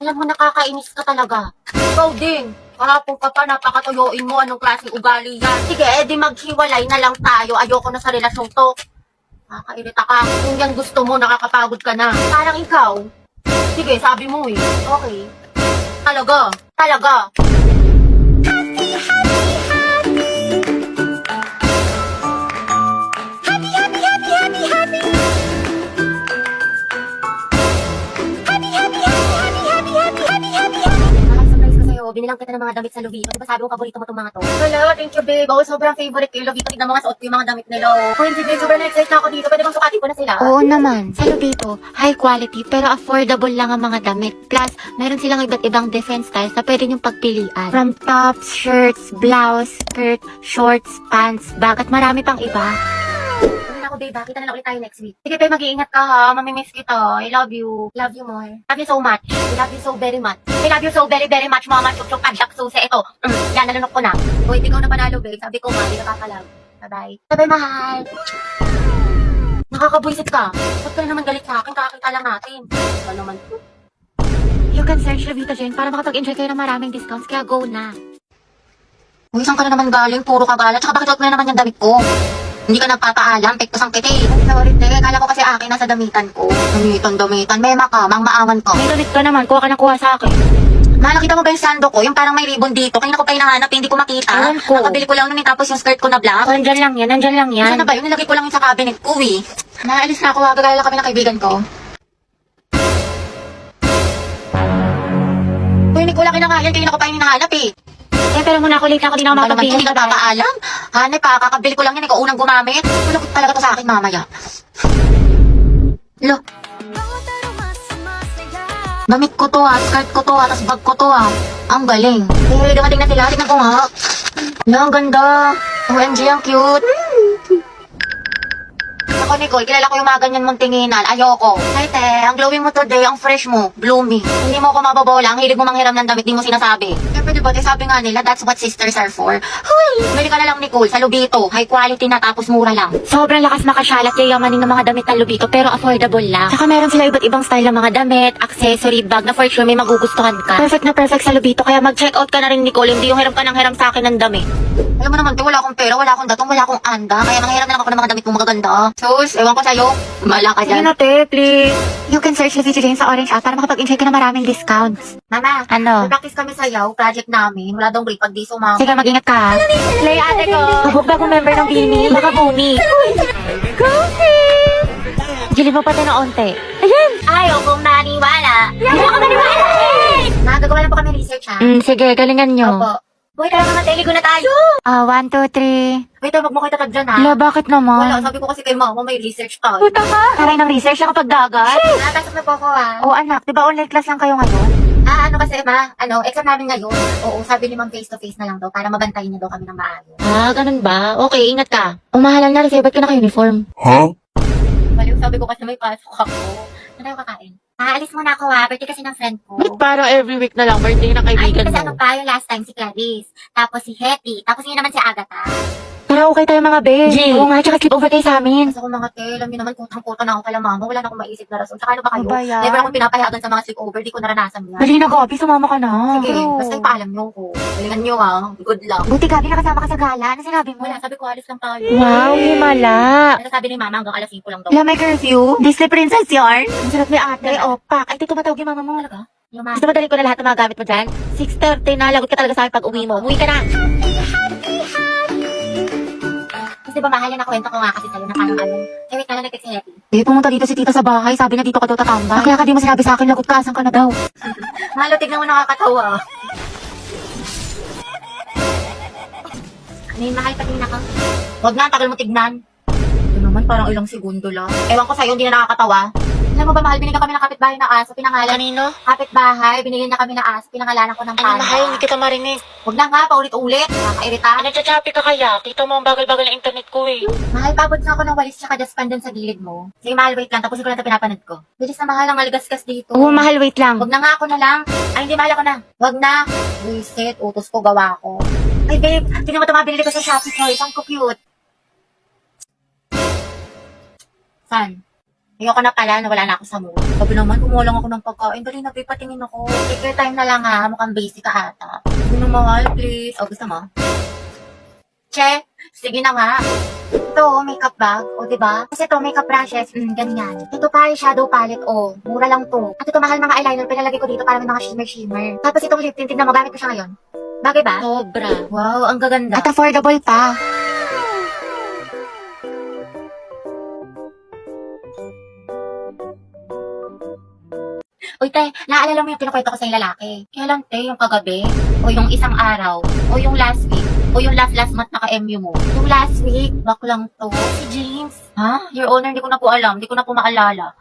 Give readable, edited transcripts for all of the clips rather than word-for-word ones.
Alam mo, nakakainis ka talaga. Ikaw din. Kahapon ka pa, napakatuyoin mo. Anong klase ugali yan? Sige, edi maghiwalay na lang tayo. Ayoko na sa relasyong to. Nakakairita ka. Kung yan gusto mo, nakakapagod ka na. Parang ikaw. Sige, sabi mo eh. Okay. Talaga. Talaga. Binilang kita ng mga damit sa Lovito. Diba sabi ko paborito mo itong mga to? Hello, thank you babe. Oh, sobrang favorite ko yung Lovito. Tignan mo nga suot ko yung mga damit nila. Oh, hindi babe, sobrang na-excite na ako dito. Pwede bang sukatin ko na sila? Oo naman, sa Lobito, high quality pero affordable lang ang mga damit. Plus, meron silang iba't ibang different styles na pwede niyong pagpilian. From tops, shirts, blouse, skirt, shorts, pants, bag at marami pang iba. Ako babe, kita na lang ulit tayo next week. Sige babe, mag-iingat ka ha. Mamimiss kita. I love you. Love you more. Love you so much. I love you so very much. I love you so very very much, mama. Chuk-chuk, padyak, susi. Ito. Yan, nalunok ko na. O, hindi ko na panalo babe. Sabi ko nga, hindi nakakalag. Bye-bye. Bye-bye, mahal. Nakakabuisit ka. Ba't ka na naman galit sa akin? Kakakita lang natin. Ano naman? You can search Lobito Jen para makapag-enjoy kayo ng maraming discounts, kaya go na. Uy, saan ka na naman galing? Puro ka galat. Tsaka bakit huwag mo na naman yung damit ko? Hindi ka nagpapaalam, pektos ang kiti. Sorry, te. Kala ko kasi akin nasa damitan ko. Damitan. Mema ka, mang-maawan ko. May damit ka naman, kuha ka ng kuha sa akin. Ma, nakita mo ba yung sando ko? Yung parang may ribbon dito. Kanina ko pa hinahanap, hindi ko makita. Ewan ko. Nakabili ko lang nun, tapos yung skirt ko na black. Nandyan lang yan, nandyan lang yan. Saan na ba yun? Nilagay ko lang yun sa cabinet ko eh. Naalis na ako, gagala lang kami ng kaibigan ko. Uy, hindi ko lang kinakayan, kanina ko pa yung hinahanap eh. Eh, pero muna ako late na ako, di na ako Ano naman to, makapagpili. hindi ka papaalam? Hanep pa, kakabili ko lang yan, ikaw unang gumamit. Malukot talaga to sa akin mamaya. Lo. Damit ko to ha, skirt ko to ha, tas bag ko to ha. Ang galing. Eh, dumating na sila, tignan ko nga. Lo, ang ganda. OMG, ang cute. Ako, Nicole, kilala ko yung mga ganyan mong tinginan. Ayoko. Ay, te, ang glowing mo today, ang fresh mo, bloomy. Hindi mo ako mababola, ang hilig mo manghiram ng damit, di mo sinasabi. Siyempre, diba, sabi nga nila, that's what sisters are for. Huy! Bili ka na lang, Nicole, sa Lobito. High quality na, tapos mura lang. Sobrang lakas makasyalat yayamanin ng mga damit ng Lobito pero affordable lang. Saka meron sila iba't ibang style ng mga damit, accessory, bag na for sure may magugustuhan ka. Perfect na perfect sa Lobito kaya mag-check out ka na rin, Nicole. Hindi yung hiram ka ng hiram sa akin ng damit. Alam mo naman, te, wala akong pera, wala akong datong, wala akong anda. Kaya manghiram na lang ako ng mga damit mo magaganda. Sus, ewan ko sa'yo. Mala ka Sige dyan. na, te, please. You can search Lobito Jen sa Orange app para makapag-enjoy ka ng maraming discounts. Mama, Ano? practice kami sayaw, project namin. Wala daw break pag di sumama. Sige, mag-ingat ka. Play ate ko. Kabog bagong member ng Bini. Baka buni. Gili mo pati na onte. Ayan. Ayaw kong maniwala. Ayaw kong maniwala. Nagagawa lang po kami research ha. Sige, galingan nyo. Opo. Uy, tara naman, teligo na tayo. 1, 2, 3. Wait, wag mo kayo tatag dyan ha. Hala, bakit naman? Wala, sabi ko kasi kay mama, may research tayo. Puta ka. Taray ng research na kapag dagat. Napasok na po ako ha. Oo anak, di ba online class lang kayo ngayon? Ano kasi ma, exam namin ngayon. Oo, sabi ni ma'am face to face na lang daw para mabantayin niya daw kami ng maayos. Ganun ba? Okay, ingat ka. Umahalan na rin sa'yo, ba't ka naka-uniform? Baliw, sabi ko kasi may pasok ako. Ano tayo kakain? Aalis muna ako ha, birthday kasi ng friend ko. Ba't parang every week na lang birthday ng Ay, kaibigan kasi mo? ano pa, yung last time si Clarice. Tapos si Hetty. Tapos yun naman si Agatha. Pero okay tayo mga be. G. Oo nga, tsaka sleep over kayo sa amin. Kasi ako mga te, alam niyo naman kutang-kuta na ako kala mama. Wala na akong maisip na rason. Tsaka ano ba kayo? Ano ba yan? Never akong pinapayagan sa mga sleepover. Di ko naranasan yan. Dali na, Gabi, sumama ka na. Sige, basta ipaalam niyo ko. Galingan niyo ha. Good luck. Buti, Gabi, nakasama ka sa gala. Ano sinabi mo? Wala, sabi ko alis lang tayo. Wow, himala. Ano sabi ni mama hanggang alas 5 lang daw. Wala, may curfew. Disney Princess yarn. Ang sarap ni ate. Pak. Ay, tumatawag yung mama mo. Talaga? Yung mama. Gusto mo dalhin ko na lahat ng mga gamit mo dyan? 6:30 na, lagot ka talaga sa akin pag uwi mo. Umuwi ka na. Kasi ba mahal yan na kwento ko nga kasi sa'yo na parang ano. Eh, wait ka na nag-text si Hetty. Pumunta dito si tita sa bahay. Sabi na dito ka daw tatambay. Kaya ka di mo sinabi sa akin, lagot ka, asan ka na daw? Mahalo, tignan mo nakakatawa. May mahal pa tingnan ka. Huwag na, tagal mo tignan. Ito naman, parang ilang segundo lang. Ewan ko sa'yo, hindi na nakakatawa. Alam mo ba, mahal, binigyan kami ng kapitbahay na aso, pinangalan. Kanino? Kapitbahay, binigyan niya kami ng aso, pinangalanan ko ng panda. kita marinig. Huwag na nga, paulit-ulit. Nakakairita. Nagchachapi ka kaya? Kita mo ang bagal-bagal ng internet ko eh. Mahal, pabot na ako ng walis tsaka dustpan dun sa gilid mo. Sige, mahal, wait lang. Tapusin ko lang ito pinapanood ko. Bilis na mahal, ang maligasgas dito. Oo, mahal, wait lang. Huwag na nga ako na lang. Ay, hindi, mahal ako na. Huwag na. Reset, utos ko, gawa ko. Ay, babe, tingnan mo ito mga binili ko sa Shopee Choice. Ang cute. San? Ayoko na pala, nawala na ako sa mood. Sabi naman, kumuha lang ako ng pagkain. Dali na, babe, patingin ako. Take your time na lang ha. Mukhang basic ka ata. Hindi na mahal, please. O, gusto mo? Che, sige na nga. Ito, makeup bag. O, diba? Kasi ito, makeup brushes. Ganyan. Ito pa, shadow palette. O, mura lang to. At ito, mahal mga eyeliner. Pinalagay ko dito para may mga shimmer-shimmer. Tapos itong lip tint, tignan mo, gamit ko siya ngayon. Bagay ba? Sobra. Wow, ang gaganda. At affordable pa. Uy, te, naalala mo yung kinukwento ko sa yung lalaki? Kaya lang, te, yung kagabi, o yung isang araw, o yung last week, o yung last month naka-MU mo. Yung last week, baklang to. Si James. Ha? Your Honor, hindi ko na po alam. Hindi ko na po maalala.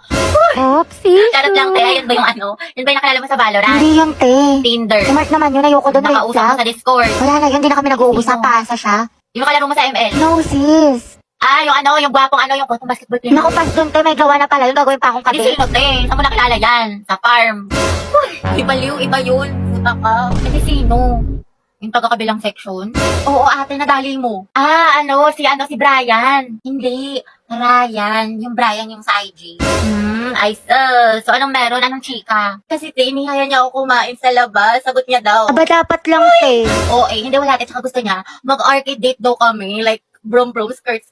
Oopsie. Charot lang, te. Yun ba yung ano? Yun ba yung nakalala mo sa Valorant? Hindi yun, te. Tinder. Smart naman yun. Ayoko doon. Red Nakausap mo flag. sa Discord. Wala na yun. Hindi na kami nag-uusap. Sino? Paasa siya. Yung kalaro mo sa ML. No, sis. Ah, yung ano, yung gwapong ano, yung gwapong basketball player. Naku, pas doon, te. May gawa na pala. Yung gagawin pa akong Hindi kape. sino, te. Saan mo nakilala yan? Sa farm. Uy, iba liw, iba yun. Puta ka. Hindi sino? Yung taga-kabilang section? Oo, ate, nadali mo. Ah, si Brian. Hindi, Ryan. Yung Brian yung sa IG. I So, anong meron? Anong chika? Kasi, te, inihaya niya ako kumain sa labas. Sagot niya daw. Aba, dapat lang, te. Oo, hindi wala. Tsaka gusto niya, mag-arcade date daw kami. Like, brom, skirt.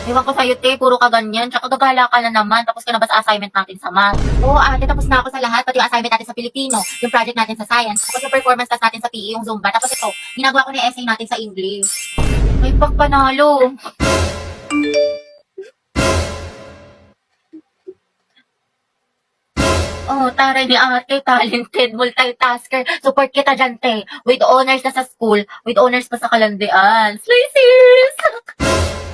Ewan ko sa'yo, te, puro ka ganyan. Tsaka gagala ka na naman, tapos ka na ba sa assignment natin sa math? Oo, ate, tapos na ako sa lahat, pati yung assignment natin sa Filipino, yung project natin sa science, tapos yung performance test natin sa PE, yung Zumba, tapos ito, ginagawa ko na yung essay natin sa English. May pagpanalo. Oh, taray ni ate, talented, multitasker. Support kita dyan, te. With honors na sa school, with honors pa sa kalandian. Slay, sis!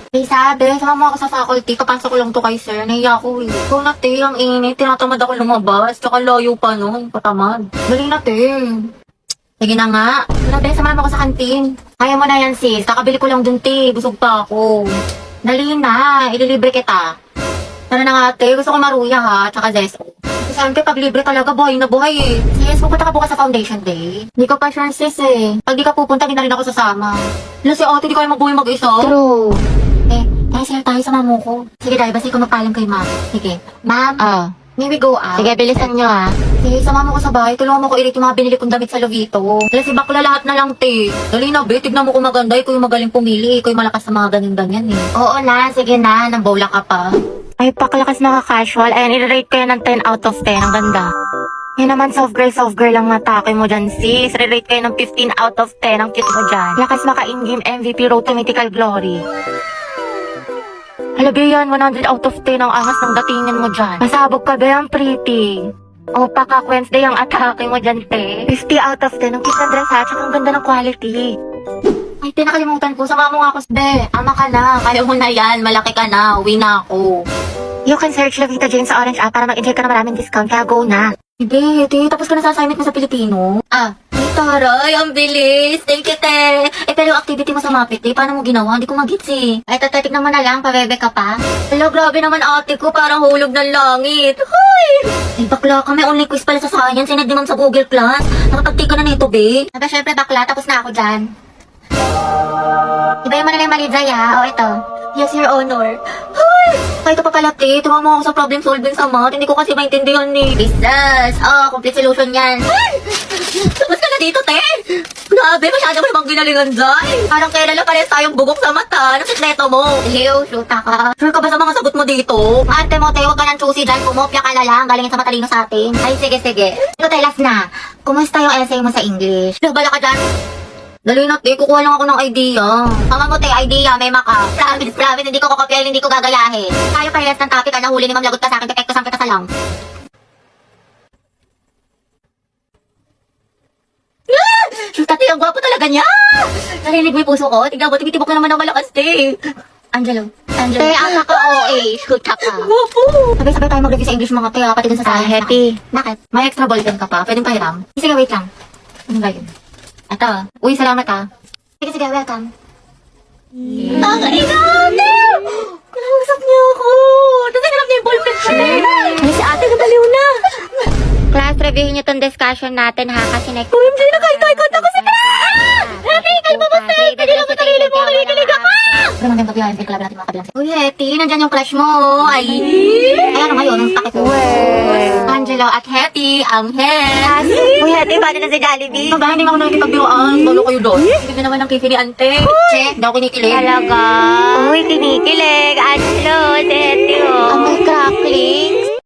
Eh, sabi, sama ako sa faculty. Kapasok ko lang to kay sir. Nahiya ako eh. Ikaw na, te. Ang init. Tinatamad ako lumabas. Tsaka layo pa, no? Patamad. Dali na, te. Sige na nga. Grabe, samahan ko sa kantin. Kaya mo na yan, sis. Kakabili ko lang dun, te. Busog pa ako. Dali na. Ililibre kita. Tara na nga, te. Gusto ko maruya, ha? Tsaka zeso. Siyempre, pag libre talaga, buhay na buhay eh. Sis, pupunta ka bukas sa foundation day. Hindi ko pa sure, sis eh. Pag di ka pupunta, di na rin ako sasama. Wala si ate, di kayo magbuhay mag-isa. True. Tayo sila tayo sa mamo ko. Sige, dahil basta ikaw magpaalam kay ma'am. Sige. Ma'am, may we go out? Sige, bilisan nyo, ha. Sige, sama mo ko sa bahay. Tulungan mo ko i-rate yung mga binili kong damit sa Lovito. Dahil si bakla lahat na lang, te. Dali na, be. Tignan mo kung maganda. Ikaw yung magaling pumili. Ikaw yung malakas sa mga ganyan-ganyan eh. Oo na, sige na. Nang bola ka pa. Ay, paklakas mga casual. Ayan, i-rate ko yan ng 10 out of 10. Ang ganda. Yan naman, soft girl lang natake mo dyan, sis. Re-rate kayo ng 15 out of 10. Ang cute mo dyan. Lakas maka in-game MVP Road to Mythical Glory. Halabi yan, 100 out of 10 ang angas ng datingin mo dyan. Masabog ka ba yan, pretty? O, paka Wednesday ang atake mo dyan, te. 50 out of 10. Ang cute ng dress, ha? Tsaka ang ganda ng quality. Ay, te, nakalimutan ko. Sama mo nga ako. Be, ama ka na. Kaya mo na yan. Malaki ka na. Uwi na ako. You can search Lovita Jane sa Orange app para mag-enjoy ka na maraming discount. Kaya go na. Hindi, te. Tapos ka na sa assignment mo sa Pilipino. Ay, taray. Ang bilis. Thank you, te. Pero yung activity mo sa Mapit, te, paano mo ginawa? Hindi ko magits eh. Ay, tignan mo na lang. Pabebe ka pa. Hello, grabe naman ate ko. Parang hulog ng langit. Hoy! Ay, bakla ka. May only quiz pala sa science. Sinad naman sa Google Class. Nakatagti ka na nito, be. Aba, syempre, bakla. Tapos na ako dyan. Ibayin mo na lang yung malidzay, ha? O, ito. Yes, Your Honor. Hoy! Kahit pa pala, te. Tuwa mo ako sa problem solving sa math. Hindi ko kasi maintindihan ni Jesus. Complete solution yan. Hoy! Tapos ka na dito, te. Grabe, masyado mo namang ginalingan dyan. Parang kailan lang parehas tayong bugok sa mata. Anong sikreto mo? Ew, shoota ka. Sure ka ba sa mga sagot mo dito? Ate mo, te, huwag ka nang choosy dyan. Kumopya ka na lang. Galingin sa matalino sa atin. Ay, sige. Ito, te, last na. Kumusta yung essay mo sa English? Nabala ka dyan. Dali na, te. Kukuha lang ako ng idea. Tama mo, te. Idea. May maka. Promise. Hindi ko kokopyahin, hindi ko gagayahin. Tayo parehas ng topic. Nahuli ni Ma'am Lagot ka sa akin. Pepektosan kita sa lang. Shoot, ate. Ang gwapo talaga niya. Narinig mo yung puso ko. Tignan mo, tumitibok na naman ng malakas, te. Angelo. Te, ama ka OA. Shoot ka. Gwapo. Sabay-sabay tayo mag-review sa English mga te. Pati dun sa science. Happy. Bakit? May extra ball pen ka pa. Pwedeng pahiram. Sige, wait lang. Ano ba yun? Ito. Uy, salamat ah. Sige, welcome. Nakaigaw! Kinausap niyo ako! Tapos hinarap niya yung ballpen ko. Ay, si ate nabaliw na. Class, reviewin niyo tong discussion natin, ha? Kasi next... OMG, nakahintay ko. Ako si Happy, kalma mo, Steph! Hindi lang mo sarili mo. Kinikilig ako! Pero hanggang gabi ay, club natin mga kabilang. Uy, Hetty, nandyan yung crush mo. Ay, Ayan na ngayon, ang takot ko. Angelo at Hetty, ang het. Uy, Ate, paano na si Jollibee? Diba, hindi nga ako nakikipagbiwaan. Balo kayo doon. Hindi ka naman ang kikili, ante. Che, hindi ako kinikilig. Talaga? Uy, kinikilig, Ate.